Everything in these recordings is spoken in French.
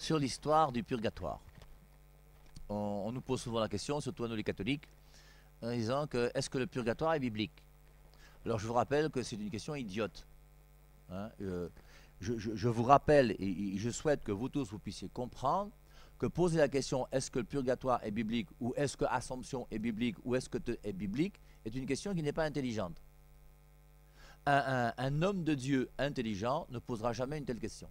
sur l'histoire du purgatoire. On nous pose souvent la question, surtout à nous les catholiques, en disant que est-ce que le purgatoire est biblique? Alors je vous rappelle que c'est une question idiote. Hein, je vous rappelle et je souhaite que vous tous vous puissiez comprendre que poser la question est-ce que le purgatoire est biblique ou est-ce que Assomption est biblique ou est-ce que est biblique est une question qui n'est pas intelligente. Un homme de Dieu intelligent ne posera jamais une telle question.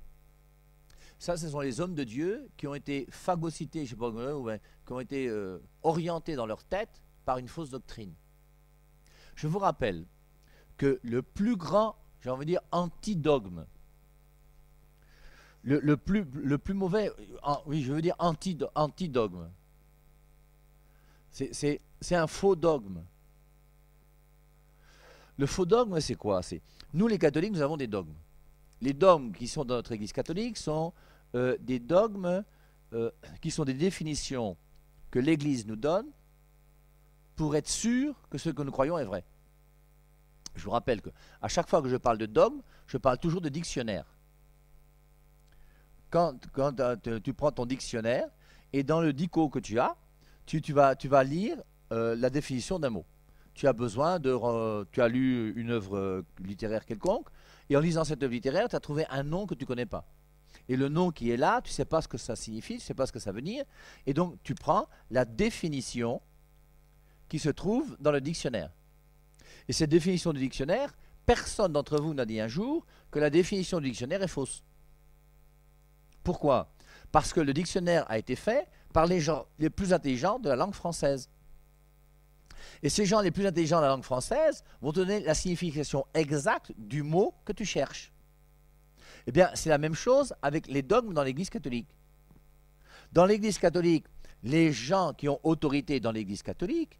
Ça, ce sont les hommes de Dieu qui ont été phagocytés, je sais pas, qui ont été orientés dans leur tête par une fausse doctrine. Je vous rappelle que le plus grand, j'ai envie de dire, antidogme, le plus mauvais, oui, je veux dire antidogme, c'est un faux dogme. Le faux dogme, c'est quoi? Nous, les catholiques, nous avons des dogmes. Les dogmes qui sont dans notre Église catholique sont des dogmes qui sont des définitions que l'Église nous donne pour être sûr que ce que nous croyons est vrai. Je vous rappelle qu'à chaque fois que je parle de dogme, je parle toujours de dictionnaire. Quand tu prends ton dictionnaire et dans le dico que tu as, tu vas lire la définition d'un mot. Tu as besoin tu as lu une œuvre littéraire quelconque et en lisant cette œuvre littéraire, tu as trouvé un nom que tu ne connais pas. Et le nom qui est là, tu ne sais pas ce que ça signifie, tu ne sais pas ce que ça veut dire. Et donc, tu prends la définition qui se trouve dans le dictionnaire. Et cette définition du dictionnaire, personne d'entre vous n'a dit un jour que la définition du dictionnaire est fausse. Pourquoi? Parce que le dictionnaire a été fait par les gens les plus intelligents de la langue française. Et ces gens les plus intelligents de la langue française vont donner la signification exacte du mot que tu cherches. Eh bien, c'est la même chose avec les dogmes dans l'Église catholique. Dans l'Église catholique, les gens qui ont autorité dans l'Église catholique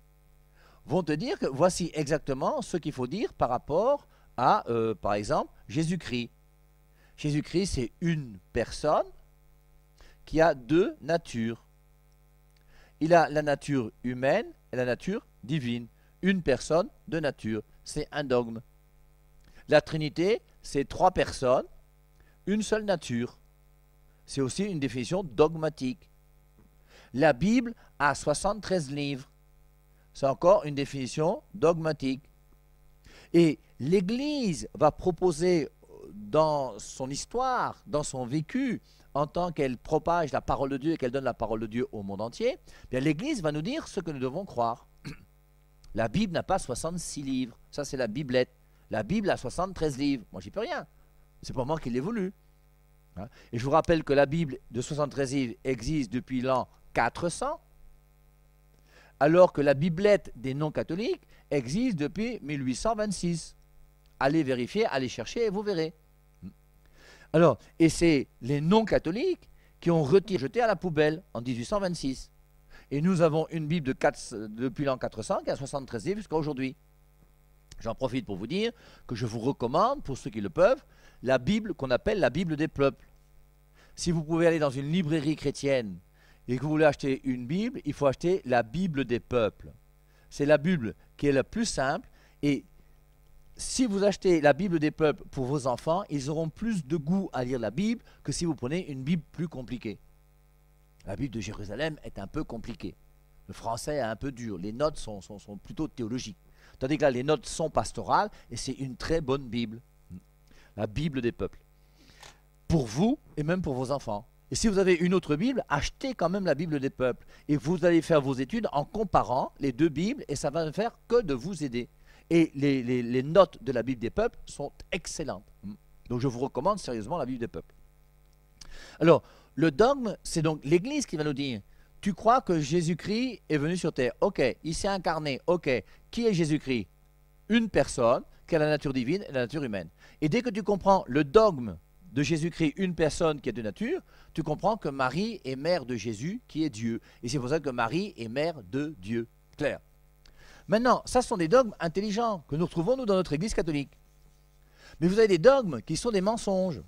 vont te dire que voici exactement ce qu'il faut dire par rapport à, par exemple, Jésus-Christ. Jésus-Christ, c'est une personne qui a deux natures. Il a la nature humaine et la nature divine. Une personne, deux natures. C'est un dogme. La Trinité, c'est trois personnes, une seule nature. C'est aussi une définition dogmatique. La Bible a 73 livres. C'est encore une définition dogmatique. Et l'Église va proposer dans son histoire, dans son vécu, en tant qu'elle propage la parole de Dieu et qu'elle donne la parole de Dieu au monde entier, bien l'Église va nous dire ce que nous devons croire. La Bible n'a pas 66 livres. Ça, c'est la Biblette. La Bible a 73 livres. Moi, j'y peux rien. C'est pas moi qui l'ai voulu. Et je vous rappelle que la Bible de 73 livres existe depuis l'an 400, alors que la Biblette des non-catholiques existe depuis 1826. Allez vérifier, allez chercher et vous verrez. Alors, et c'est les non-catholiques qui ont jeté à la poubelle en 1826. Et nous avons une Bible depuis l'an 400 qui a 73 livres jusqu'à aujourd'hui. J'en profite pour vous dire que je vous recommande, pour ceux qui le peuvent, la Bible qu'on appelle la Bible des peuples. Si vous pouvez aller dans une librairie chrétienne et que vous voulez acheter une Bible, il faut acheter la Bible des peuples. C'est la Bible qui est la plus simple. Et si vous achetez la Bible des peuples pour vos enfants, ils auront plus de goût à lire la Bible que si vous prenez une Bible plus compliquée. La Bible de Jérusalem est un peu compliquée. Le français est un peu dur. Les notes sont plutôt théologiques. Tandis que là, les notes sont pastorales et c'est une très bonne Bible. La Bible des peuples. Pour vous et même pour vos enfants. Et si vous avez une autre Bible, achetez quand même la Bible des peuples. Et vous allez faire vos études en comparant les deux Bibles et ça va ne faire que de vous aider. Et les notes de la Bible des peuples sont excellentes. Donc je vous recommande sérieusement la Bible des peuples. Alors, le dogme, c'est donc l'Église qui va nous dire, tu crois que Jésus-Christ est venu sur terre? Ok, il s'est incarné. Ok, qui est Jésus-Christ? Une personne qui a la nature divine et la nature humaine. Et dès que tu comprends le dogme de Jésus-Christ, une personne qui est de nature, tu comprends que Marie est mère de Jésus qui est Dieu. Et c'est pour ça que Marie est mère de Dieu. Clair. Maintenant, ça sont des dogmes intelligents que nous retrouvons nous dans notre Église catholique. Mais vous avez des dogmes qui sont des mensonges.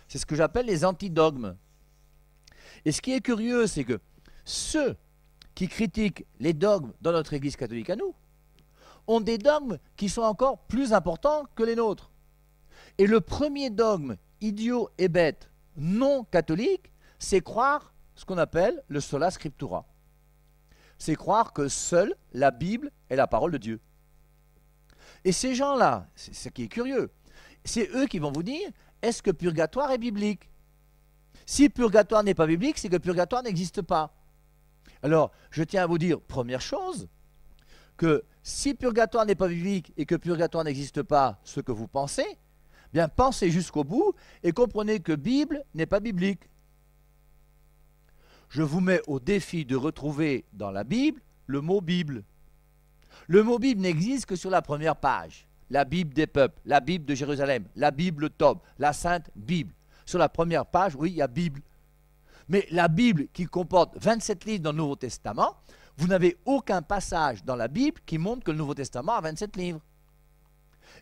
C'est ce que j'appelle les antidogmes. Et ce qui est curieux, c'est que ceux qui critiquent les dogmes dans notre Église catholique à nous ont des dogmes qui sont encore plus importants que les nôtres. Et le premier dogme idiot et bête non catholique, c'est croire ce qu'on appelle le sola scriptura. C'est croire que seule la Bible est la parole de Dieu. Et ces gens-là, c'est ce qui est curieux, c'est eux qui vont vous dire, est-ce que purgatoire est biblique? Si purgatoire n'est pas biblique, c'est que purgatoire n'existe pas. Alors, je tiens à vous dire, première chose, que si purgatoire n'est pas biblique et que purgatoire n'existe pas, ce que vous pensez, bien pensez jusqu'au bout et comprenez que Bible n'est pas biblique. Je vous mets au défi de retrouver dans la Bible le mot Bible. Le mot Bible n'existe que sur la première page. La Bible des peuples, la Bible de Jérusalem, la Bible Tob, la Sainte Bible. Sur la première page, oui, il y a Bible. Mais la Bible qui comporte 27 livres dans le Nouveau Testament, vous n'avez aucun passage dans la Bible qui montre que le Nouveau Testament a 27 livres.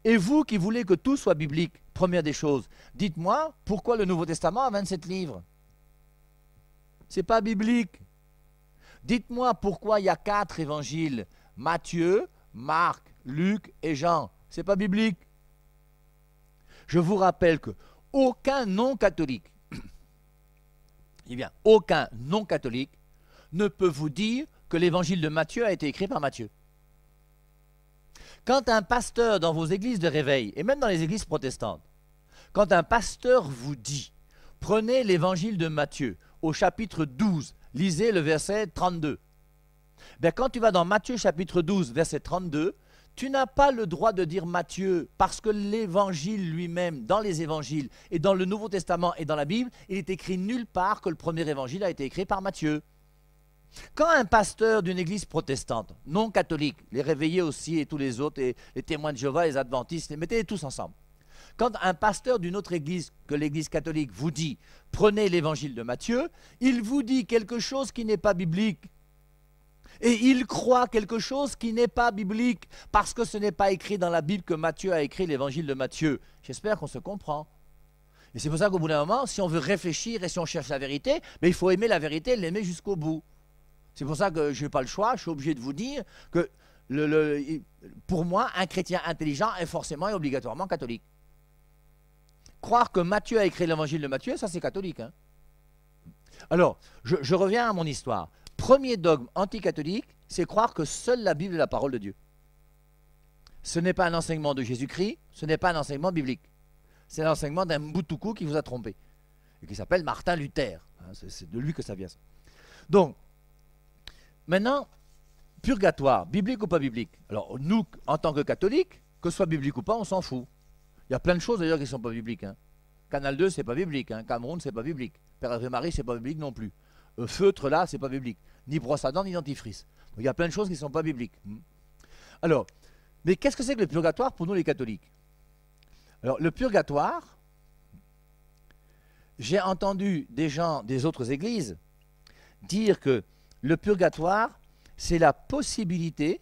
Et vous qui voulez que tout soit biblique, première des choses, dites-moi pourquoi le Nouveau Testament a 27 livres. C'est pas biblique. Dites-moi pourquoi il y a 4 évangiles, Matthieu, Marc, Luc et Jean. C'est pas biblique. Je vous rappelle que aucun non-catholique, eh bien, aucun non-catholique ne peut vous dire que l'évangile de Matthieu a été écrit par Matthieu. Quand un pasteur dans vos églises de réveil, et même dans les églises protestantes, quand un pasteur vous dit, prenez l'évangile de Matthieu au chapitre 12, lisez le verset 32. Bien, quand tu vas dans Matthieu chapitre 12, verset 32, tu n'as pas le droit de dire Matthieu, parce que l'évangile lui-même, dans les évangiles et dans le Nouveau Testament et dans la Bible, il est écrit nulle part que le premier évangile a été écrit par Matthieu. Quand un pasteur d'une église protestante, non catholique, les réveillés aussi et tous les autres, et les témoins de Jéhovah, les adventistes, les mettez tous ensemble. Quand un pasteur d'une autre église que l'église catholique vous dit « prenez l'évangile de Matthieu », il vous dit quelque chose qui n'est pas biblique. Et il croit quelque chose qui n'est pas biblique, parce que ce n'est pas écrit dans la Bible que Matthieu a écrit l'évangile de Matthieu. J'espère qu'on se comprend. Et c'est pour ça qu'au bout d'un moment, si on veut réfléchir et si on cherche la vérité, il faut aimer la vérité et l'aimer jusqu'au bout. C'est pour ça que je n'ai pas le choix, je suis obligé de vous dire que pour moi, un chrétien intelligent est forcément et obligatoirement catholique. Croire que Matthieu a écrit l'évangile de Matthieu, ça c'est catholique. Hein. Alors, je reviens à mon histoire. Premier dogme anticatholique, c'est croire que seule la Bible est la parole de Dieu. Ce n'est pas un enseignement de Jésus-Christ, ce n'est pas un enseignement biblique. C'est l'enseignement d'un Mboutoukou qui vous a trompé, et qui s'appelle Martin Luther. C'est de lui que ça vient. Donc, maintenant, purgatoire, biblique ou pas biblique? Alors, nous, en tant que catholiques, que ce soit biblique ou pas, on s'en fout. Il y a plein de choses d'ailleurs qui ne sont pas bibliques. Hein. Canal 2, c'est pas biblique. Hein. Cameroun, c'est pas biblique. Père Ave Marie, c'est pas biblique non plus. Feutre là, c'est pas biblique. Ni brosse à dents, ni dentifrice. Donc, il y a plein de choses qui ne sont pas bibliques. Alors, mais qu'est-ce que c'est que le purgatoire pour nous les catholiques? Alors, le purgatoire, j'ai entendu des gens des autres églises dire que le purgatoire, c'est la possibilité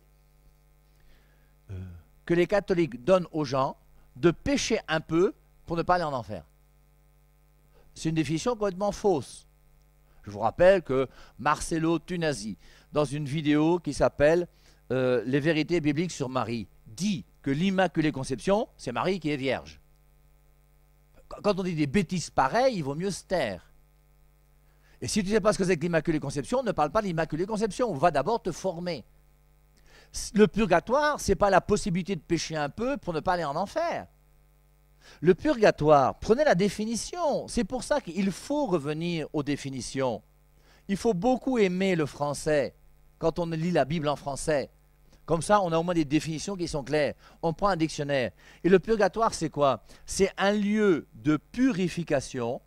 que les catholiques donnent aux gens de pécher un peu pour ne pas aller en enfer. C'est une définition complètement fausse. Je vous rappelle que Marcello Tunasi, dans une vidéo qui s'appelle « Les vérités bibliques sur Marie », dit que l'Immaculée Conception, c'est Marie qui est vierge. Quand on dit des bêtises pareilles, il vaut mieux se taire. Et si tu ne sais pas ce que c'est que l'Immaculée Conception, ne parle pas de l'Immaculée Conception, on va d'abord te former. Le purgatoire, ce n'est pas la possibilité de pécher un peu pour ne pas aller en enfer. Le purgatoire, prenez la définition. C'est pour ça qu'il faut revenir aux définitions. Il faut beaucoup aimer le français quand on lit la Bible en français. Comme ça, on a au moins des définitions qui sont claires. On prend un dictionnaire. Et le purgatoire, c'est quoi? C'est un lieu de purification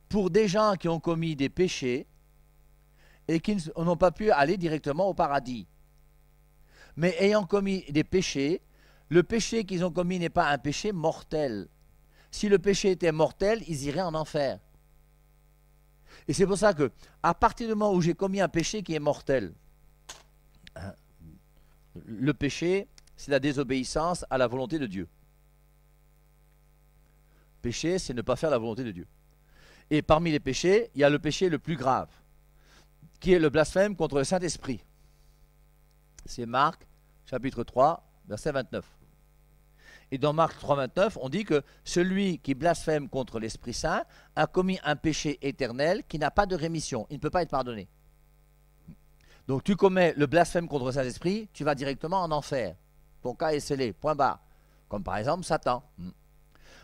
pour des gens qui ont commis des péchés et qui n'ont pas pu aller directement au paradis. Mais ayant commis des péchés, le péché qu'ils ont commis n'est pas un péché mortel. Si le péché était mortel, ils iraient en enfer. Et c'est pour ça que, à partir du moment où j'ai commis un péché qui est mortel, le péché, c'est la désobéissance à la volonté de Dieu. Péché, c'est ne pas faire la volonté de Dieu. Et parmi les péchés, il y a le péché le plus grave, qui est le blasphème contre le Saint-Esprit. C'est Marc, chapitre 3, verset 29. Et dans Marc 3,29, on dit que celui qui blasphème contre l'Esprit Saint a commis un péché éternel qui n'a pas de rémission. Il ne peut pas être pardonné. Donc tu commets le blasphème contre le Saint-Esprit, tu vas directement en enfer. Ton cas est scellé, point barre. Comme par exemple Satan.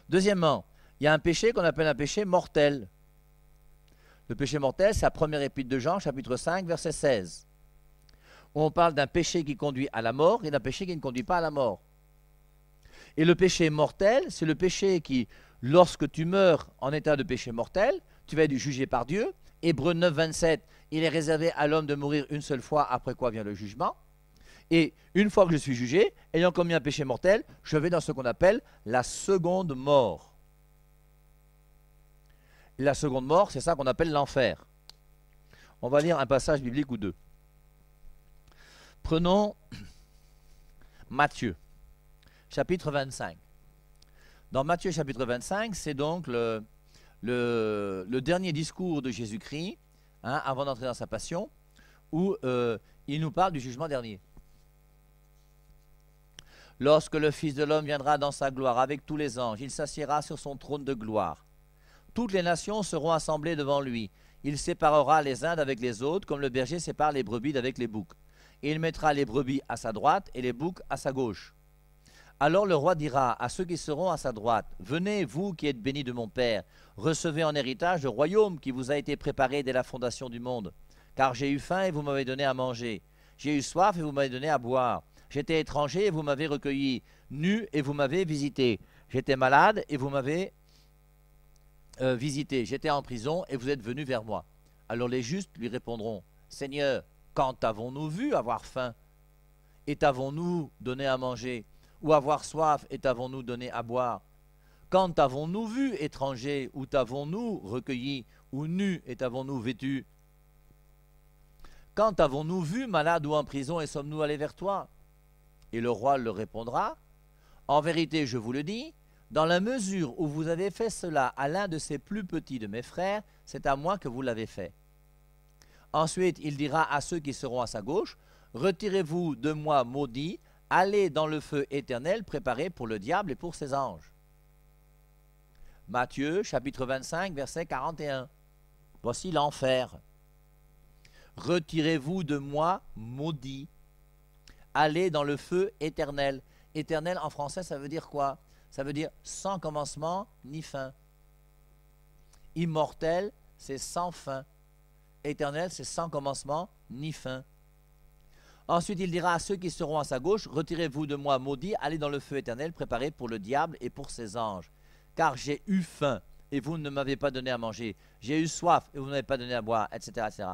Deuxièmement, il y a un péché qu'on appelle un péché mortel. Le péché mortel, c'est la première épître de Jean, chapitre 5, verset 16. Où on parle d'un péché qui conduit à la mort et d'un péché qui ne conduit pas à la mort. Et le péché mortel, c'est le péché qui, lorsque tu meurs en état de péché mortel, tu vas être jugé par Dieu. Hébreux 9, 27, il est réservé à l'homme de mourir une seule fois, après quoi vient le jugement. Et une fois que je suis jugé, ayant commis un péché mortel, je vais dans ce qu'on appelle la seconde mort. Et la seconde mort, c'est ça qu'on appelle l'enfer. On va lire un passage biblique ou deux. Prenons Matthieu, chapitre 25. Dans Matthieu, chapitre 25, c'est donc le dernier discours de Jésus-Christ, avant d'entrer dans sa passion, où il nous parle du jugement dernier. Lorsque le Fils de l'homme viendra dans sa gloire avec tous les anges, il s'assiera sur son trône de gloire. Toutes les nations seront assemblées devant lui. Il séparera les uns d'avec les autres, comme le berger sépare les brebis d'avec les boucs. Et il mettra les brebis à sa droite et les boucs à sa gauche. Alors le roi dira à ceux qui seront à sa droite, « Venez, vous qui êtes bénis de mon Père, recevez en héritage le royaume qui vous a été préparé dès la fondation du monde. Car j'ai eu faim et vous m'avez donné à manger. J'ai eu soif et vous m'avez donné à boire. J'étais étranger et vous m'avez recueilli. Nu et vous m'avez visité. J'étais malade et vous m'avez visité. J'étais en prison et vous êtes venus vers moi. » Alors les justes lui répondront, « Seigneur, quand avons-nous vu avoir faim et t'avons-nous donné à manger, ou avoir soif et t'avons-nous donné à boire? Quand t'avons-nous vu étranger, ou t'avons-nous recueilli, ou nu et t'avons-nous vêtu? Quand avons-nous vu malade ou en prison et sommes-nous allés vers toi? » Et le roi leur répondra, « En vérité, je vous le dis, dans la mesure où vous avez fait cela à l'un de ces plus petits de mes frères, c'est à moi que vous l'avez fait. » Ensuite, il dira à ceux qui seront à sa gauche, « Retirez-vous de moi, maudits, allez dans le feu éternel préparé pour le diable et pour ses anges. » Matthieu, chapitre 25, verset 41. Voici l'enfer. « Retirez-vous de moi, maudits, allez dans le feu éternel. » Éternel, en français, ça veut dire quoi? Ça veut dire sans commencement ni fin. Immortel, c'est sans fin. Éternel, c'est sans commencement ni fin. Ensuite, il dira à ceux qui seront à sa gauche, « Retirez-vous de moi, maudits, allez dans le feu éternel, préparé pour le diable et pour ses anges. Car j'ai eu faim, et vous ne m'avez pas donné à manger. J'ai eu soif, et vous ne m'avez pas donné à boire, etc. etc. »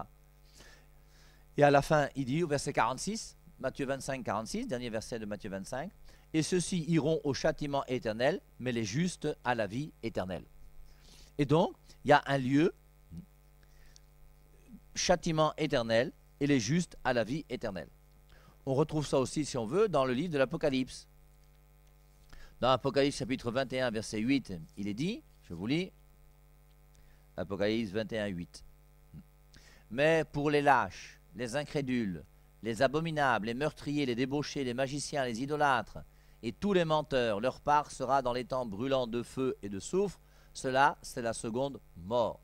Et à la fin, il dit au verset 46, Matthieu 25, 46, dernier verset de Matthieu 25, « Et ceux-ci iront au châtiment éternel, mais les justes à la vie éternelle. » Et donc, il y a un lieu, châtiment éternel, et les justes à la vie éternelle. On retrouve ça aussi, si on veut, dans le livre de l'Apocalypse. Dans Apocalypse chapitre 21, verset 8, il est dit, je vous lis, Apocalypse 21, 8. « Mais pour les lâches, les incrédules, les abominables, les meurtriers, les débauchés, les magiciens, les idolâtres, et tous les menteurs, leur part sera dans les temps brûlants de feu et de soufre. Cela, c'est la seconde mort. »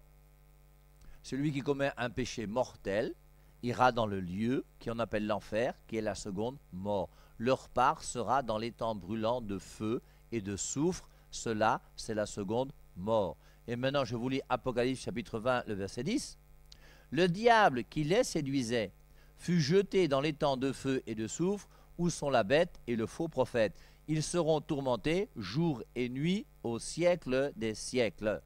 Celui qui commet un péché mortel ira dans le lieu qu'on appelle l'enfer, qui est la seconde mort. Leur part sera dans les temps brûlants de feu et de soufre. Cela, c'est la seconde mort. Et maintenant, je vous lis Apocalypse chapitre 20, le verset 10. « Le diable qui les séduisait fut jeté dans les temps de feu et de soufre, où sont la bête et le faux prophète. Ils seront tourmentés jour et nuit au siècle des siècles. »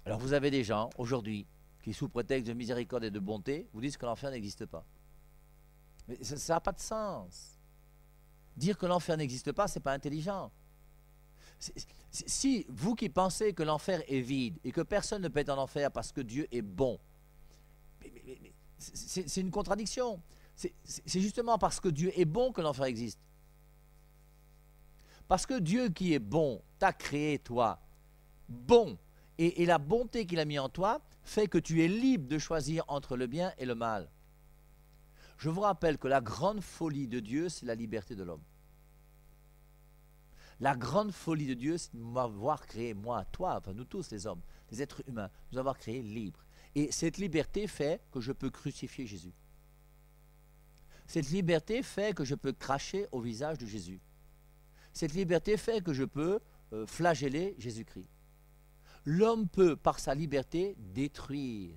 Alors vous avez des gens, aujourd'hui, qui sous prétexte de miséricorde et de bonté, vous disent que l'enfer n'existe pas. Mais ça n'a pas de sens. Dire que l'enfer n'existe pas, ce n'est pas intelligent. Si vous qui pensez que l'enfer est vide et que personne ne peut être en enfer parce que Dieu est bon, c'est une contradiction. C'est justement parce que Dieu est bon que l'enfer existe. Parce que Dieu qui est bon t'a créé toi, bon, et la bonté qu'il a mis en toi fait que tu es libre de choisir entre le bien et le mal. Je vous rappelle que la grande folie de Dieu, c'est la liberté de l'homme. La grande folie de Dieu, c'est de m'avoir créé, moi, toi, enfin nous tous les hommes, les êtres humains, nous avoir créés libres. Et cette liberté fait que je peux crucifier Jésus. Cette liberté fait que je peux cracher au visage de Jésus. Cette liberté fait que je peux flageller Jésus-Christ. L'homme peut, par sa liberté, détruire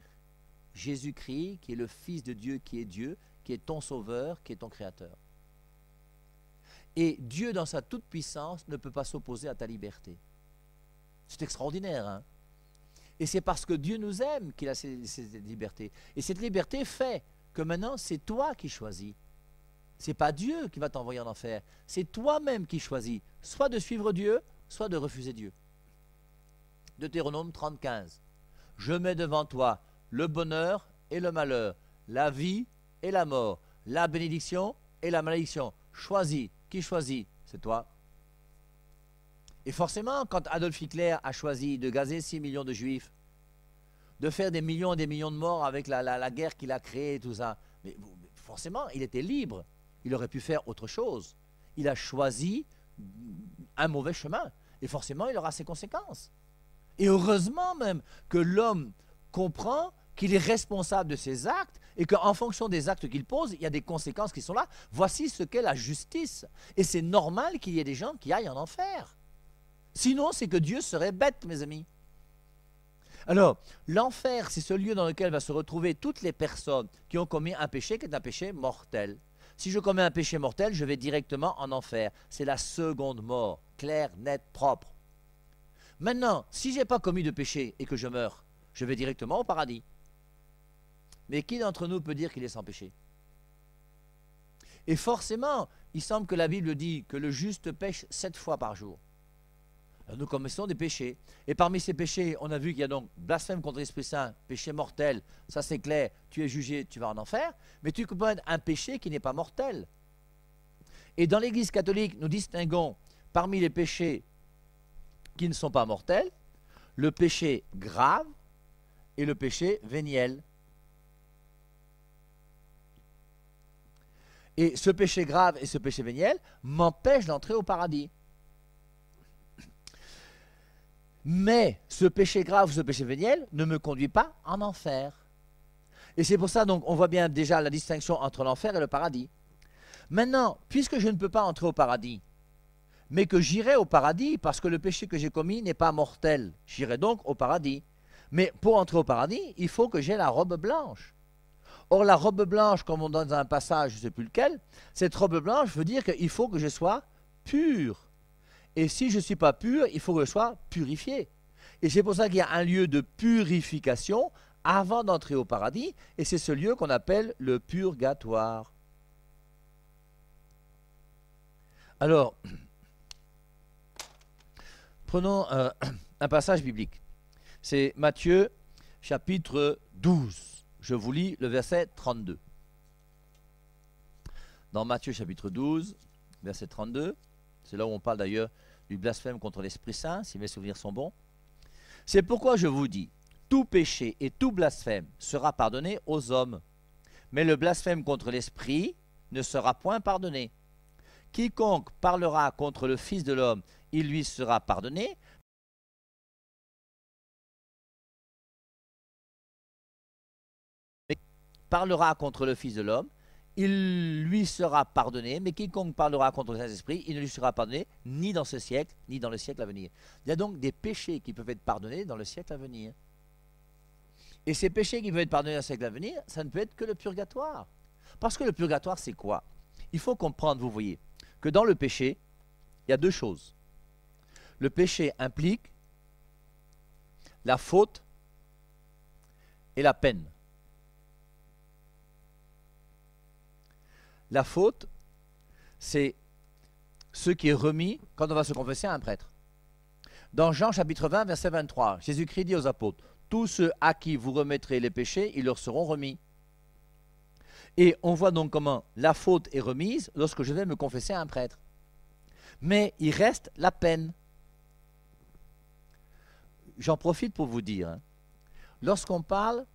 Jésus-Christ, qui est le Fils de Dieu, qui est ton Sauveur, qui est ton Créateur. Et Dieu, dans sa toute-puissance, ne peut pas s'opposer à ta liberté. C'est extraordinaire, hein? Et c'est parce que Dieu nous aime qu'il a cette liberté. Et cette liberté fait que maintenant, c'est toi qui choisis. Ce n'est pas Dieu qui va t'envoyer en enfer. C'est toi-même qui choisis, soit de suivre Dieu, soit de refuser Dieu. Deutéronome 30,15. Je mets devant toi le bonheur et le malheur, la vie et la mort, la bénédiction et la malédiction. Choisis. Qui choisit? C'est toi. Et forcément, quand Adolf Hitler a choisi de gazer 6 millions de juifs, de faire des millions et des millions de morts avec la guerre qu'il a créée et tout ça, mais forcément, il était libre. Il aurait pu faire autre chose. Il a choisi un mauvais chemin. Et forcément, il aura ses conséquences. Et heureusement même que l'homme comprend qu'il est responsable de ses actes et qu'en fonction des actes qu'il pose, il y a des conséquences qui sont là. Voici ce qu'est la justice. Et c'est normal qu'il y ait des gens qui aillent en enfer. Sinon, c'est que Dieu serait bête, mes amis. Alors, l'enfer, c'est ce lieu dans lequel va se retrouver toutes les personnes qui ont commis un péché qui est un péché mortel. Si je commets un péché mortel, je vais directement en enfer. C'est la seconde mort, claire, nette, propre. Maintenant, si je n'ai pas commis de péché et que je meurs, je vais directement au paradis. Mais qui d'entre nous peut dire qu'il est sans péché? Et forcément, il semble que la Bible dit que le juste pêche 7 fois par jour. Alors nous commettons des péchés. Et parmi ces péchés, on a vu qu'il y a donc blasphème contre l'Esprit Saint, péché mortel, ça c'est clair, tu es jugé, tu vas en enfer, mais tu commets un péché qui n'est pas mortel. Et dans l'Église catholique, nous distinguons parmi les péchés qui ne sont pas mortels, le péché grave et le péché véniel. Et ce péché grave et ce péché véniel m'empêchent d'entrer au paradis. Mais ce péché grave, ce péché véniel ne me conduit pas en enfer. Et c'est pour ça donc on voit bien déjà la distinction entre l'enfer et le paradis. Maintenant, puisque je ne peux pas entrer au paradis, mais que j'irai au paradis parce que le péché que j'ai commis n'est pas mortel, j'irai donc au paradis. Mais pour entrer au paradis, il faut que j'ai la robe blanche. Or la robe blanche, comme on donne dans un passage, je ne sais plus lequel, cette robe blanche veut dire qu'il faut que je sois pur. Et si je ne suis pas pur, il faut que je sois purifié. Et c'est pour ça qu'il y a un lieu de purification avant d'entrer au paradis, et c'est ce lieu qu'on appelle le purgatoire. Alors, prenons un passage biblique. C'est Matthieu chapitre 12. Je vous lis le verset 32. Dans Matthieu chapitre 12, verset 32, c'est là où on parle d'ailleurs du blasphème contre l'Esprit Saint, si mes souvenirs sont bons. C'est pourquoi je vous dis, tout péché et tout blasphème sera pardonné aux hommes, mais le blasphème contre l'Esprit ne sera point pardonné. Quiconque parlera contre le Fils de l'homme, il lui sera pardonné. Parlera contre le Fils de l'homme, il lui sera pardonné, mais quiconque parlera contre le Saint-Esprit, il ne lui sera pardonné ni dans ce siècle, ni dans le siècle à venir. Il y a donc des péchés qui peuvent être pardonnés dans le siècle à venir. Et ces péchés qui peuvent être pardonnés dans le siècle à venir, ça ne peut être que le purgatoire. Parce que le purgatoire, c'est quoi? Il faut comprendre, vous voyez, que dans le péché, il y a deux choses. Le péché implique la faute et la peine. La faute, c'est ce qui est remis quand on va se confesser à un prêtre. Dans Jean chapitre 20, verset 23, Jésus-Christ dit aux apôtres, « Tous ceux à qui vous remettrez les péchés, ils leur seront remis. » Et on voit donc comment la faute est remise lorsque je vais me confesser à un prêtre. Mais il reste la peine. J'en profite pour vous dire, hein, lorsqu'on parle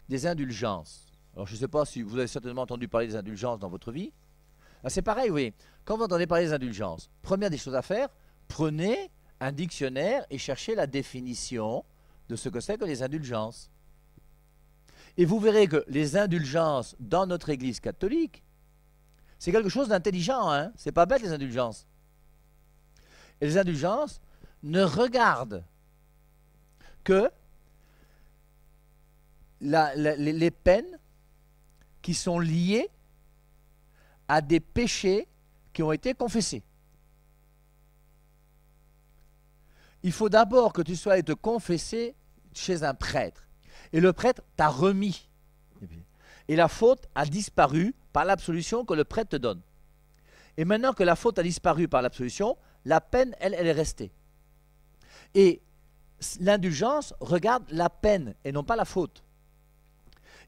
des indulgences, alors je ne sais pas si vous avez certainement entendu parler des indulgences dans votre vie, c'est pareil, oui. Quand vous entendez parler des indulgences, première des choses à faire, prenez un dictionnaire et cherchez la définition de ce que c'est que les indulgences. Et vous verrez que les indulgences dans notre Église catholique, c'est quelque chose d'intelligent, hein? C'est pas bête les indulgences. Et les indulgences ne regardent que les peines qui sont liées à des péchés qui ont été confessés. Il faut d'abord que tu sois allé te confesser chez un prêtre. Et le prêtre t'a remis. Et la faute a disparu par l'absolution que le prêtre te donne. Et maintenant que la faute a disparu par l'absolution, la peine, elle est restée. Et l'indulgence regarde la peine et non pas la faute.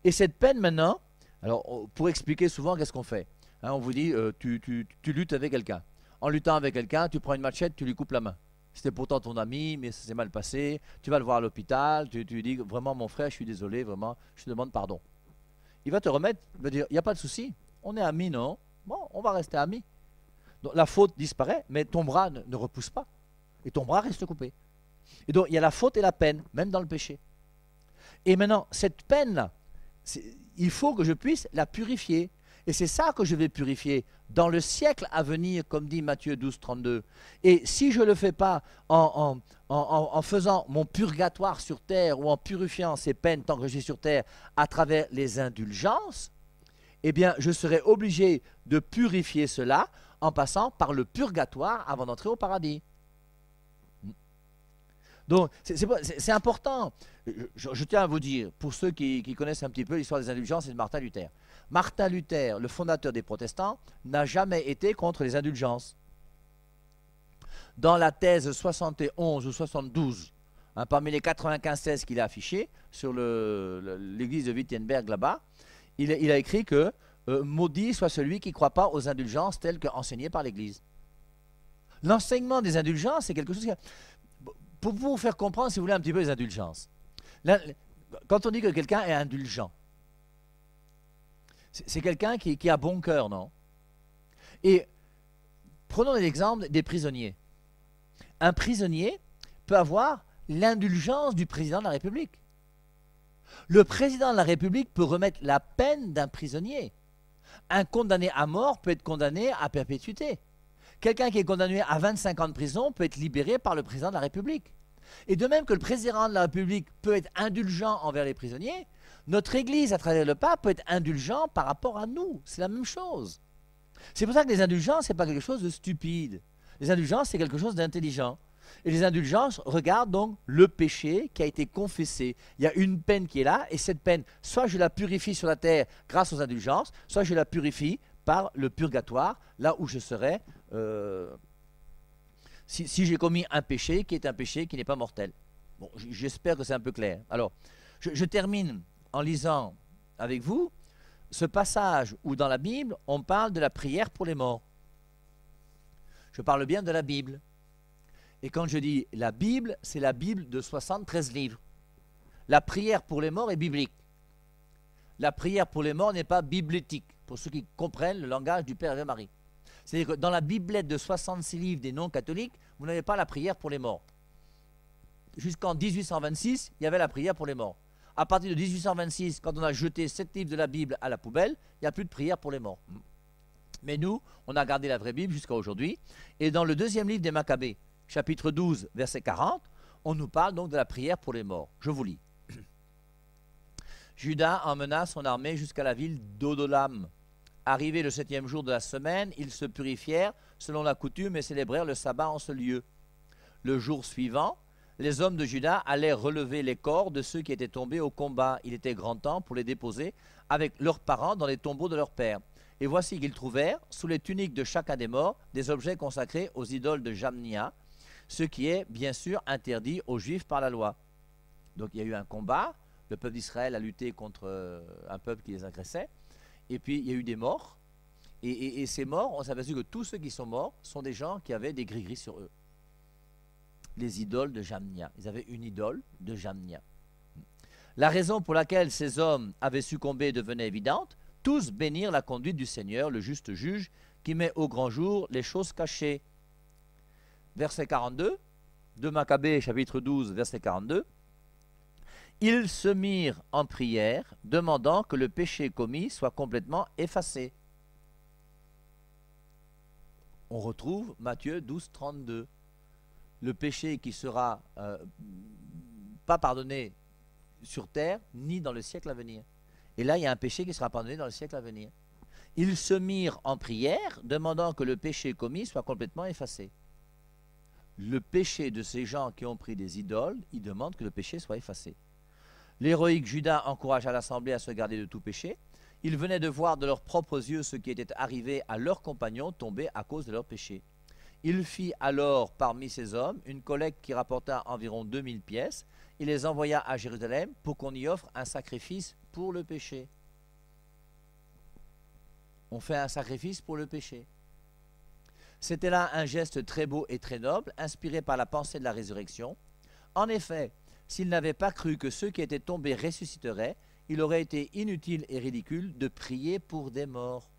Et cette peine maintenant, alors pour expliquer souvent qu'est-ce qu'on fait, hein, on vous dit tu luttes avec quelqu'un. En luttant avec quelqu'un, tu prends une machette, tu lui coupes la main. C'était pourtant ton ami, mais ça s'est mal passé. Tu vas le voir à l'hôpital, tu lui dis vraiment mon frère, je suis désolé, vraiment, je te demande pardon. Il va te remettre, il va dire il n'y a pas de souci, on est amis, non? Bon, on va rester amis. Donc la faute disparaît, mais ton bras ne repousse pas. Et ton bras reste coupé. Et donc il y a la faute et la peine, même dans le péché. Et maintenant, cette peine-là, il faut que je puisse la purifier. Et c'est ça que je vais purifier dans le siècle à venir, comme dit Matthieu 12, 32. Et si je ne le fais pas en faisant mon purgatoire sur terre ou en purifiant ces peines tant que je suis sur terre à travers les indulgences, eh bien, je serai obligé de purifier cela en passant par le purgatoire avant d'entrer au paradis. Donc, c'est important. Je tiens à vous dire, pour ceux qui connaissent un petit peu l'histoire des indulgences et de Martin Luther. Martin Luther, le fondateur des protestants, n'a jamais été contre les indulgences. Dans la thèse 71 ou 72, hein, parmi les 95 thèses qu'il a affichées sur l'église de Wittenberg là-bas, il a écrit que maudit soit celui qui ne croit pas aux indulgences telles qu'enseignées par l'église. L'enseignement des indulgences, c'est quelque chose qui... Pour vous faire comprendre, si vous voulez, un petit peu les indulgences. Là, quand on dit que quelqu'un est indulgent, c'est quelqu'un qui a bon cœur, non? Et prenons l'exemple des prisonniers. Un prisonnier peut avoir l'indulgence du président de la République. Le président de la République peut remettre la peine d'un prisonnier. Un condamné à mort peut être condamné à perpétuité. Quelqu'un qui est condamné à 25 ans de prison peut être libéré par le président de la République. Et de même que le président de la République peut être indulgent envers les prisonniers, notre Église, à travers le pape, peut être indulgent par rapport à nous. C'est la même chose. C'est pour ça que les indulgences, ce n'est pas quelque chose de stupide. Les indulgences, c'est quelque chose d'intelligent. Et les indulgences regardent donc le péché qui a été confessé. Il y a une peine qui est là, et cette peine, soit je la purifie sur la terre grâce aux indulgences, soit je la purifie par le purgatoire, là où je serai, si j'ai commis un péché qui est un péché qui n'est pas mortel. Bon, j'espère que c'est un peu clair. Alors, je termine en lisant avec vous ce passage où dans la Bible, on parle de la prière pour les morts. Je parle bien de la Bible. Et quand je dis la Bible, c'est la Bible de 73 livres. La prière pour les morts est biblique. La prière pour les morts n'est pas biblétique, pour ceux qui comprennent le langage du Père et de Marie. C'est-à-dire que dans la biblette de 66 livres des non-catholiques, vous n'avez pas la prière pour les morts. Jusqu'en 1826, il y avait la prière pour les morts. À partir de 1826, quand on a jeté 7 livres de la Bible à la poubelle, il n'y a plus de prière pour les morts. Mais nous, on a gardé la vraie Bible jusqu'à aujourd'hui. Et dans le deuxième livre des Maccabées, chapitre 12, verset 40, on nous parle donc de la prière pour les morts. Je vous lis. Judas emmena son armée jusqu'à la ville d'Odolam. Arrivé le 7e jour de la semaine, ils se purifièrent selon la coutume et célébrèrent le sabbat en ce lieu. Le jour suivant, les hommes de Juda allèrent relever les corps de ceux qui étaient tombés au combat. Il était grand temps pour les déposer avec leurs parents dans les tombeaux de leurs pères. Et voici qu'ils trouvèrent, sous les tuniques de chacun des morts, des objets consacrés aux idoles de Jamnia, ce qui est bien sûr interdit aux Juifs par la loi. Donc il y a eu un combat, le peuple d'Israël a lutté contre un peuple qui les agressait, et puis il y a eu des morts, et ces morts, on s'est aperçu que tous ceux qui sont morts sont des gens qui avaient des gris-gris sur eux. Les idoles de Jamnia. Ils avaient une idole de Jamnia. La raison pour laquelle ces hommes avaient succombé devenait évidente. Tous bénirent la conduite du Seigneur, le juste juge, qui met au grand jour les choses cachées. verset 42, de Maccabées, chapitre 12, verset 42. Ils se mirent en prière, demandant que le péché commis soit complètement effacé. On retrouve Matthieu 12, 32. Le péché qui sera pas pardonné sur terre, ni dans le siècle à venir. Et là, il y a un péché qui sera pardonné dans le siècle à venir. Ils se mirent en prière, demandant que le péché commis soit complètement effacé. Le péché de ces gens qui ont pris des idoles, ils demandent que le péché soit effacé. L'héroïque Judas encouragea l'assemblée à se garder de tout péché. Ils venaient de voir de leurs propres yeux ce qui était arrivé à leurs compagnons tombés à cause de leurs péchés. Il fit alors parmi ces hommes une collecte qui rapporta environ 2000 pièces. Il les envoya à Jérusalem pour qu'on y offre un sacrifice pour le péché. On fait un sacrifice pour le péché. C'était là un geste très beau et très noble, inspiré par la pensée de la résurrection. En effet, s'ils n'avaient pas cru que ceux qui étaient tombés ressusciteraient, il aurait été inutile et ridicule de prier pour des morts.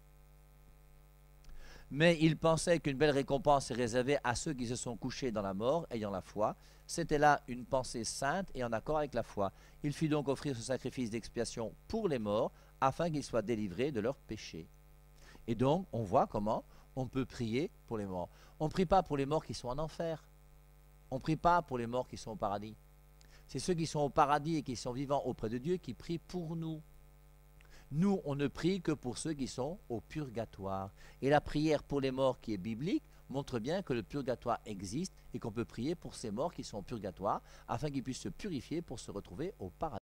Mais ils pensaient qu'une belle récompense est réservée à ceux qui se sont couchés dans la mort, ayant la foi. C'était là une pensée sainte et en accord avec la foi. Il fit donc offrir ce sacrifice d'expiation pour les morts, afin qu'ils soient délivrés de leurs péchés. Et donc, on voit comment on peut prier pour les morts. On ne prie pas pour les morts qui sont en enfer. On ne prie pas pour les morts qui sont au paradis. C'est ceux qui sont au paradis et qui sont vivants auprès de Dieu qui prient pour nous. Nous, on ne prie que pour ceux qui sont au purgatoire. Et la prière pour les morts qui est biblique montre bien que le purgatoire existe et qu'on peut prier pour ces morts qui sont au purgatoire afin qu'ils puissent se purifier pour se retrouver au paradis.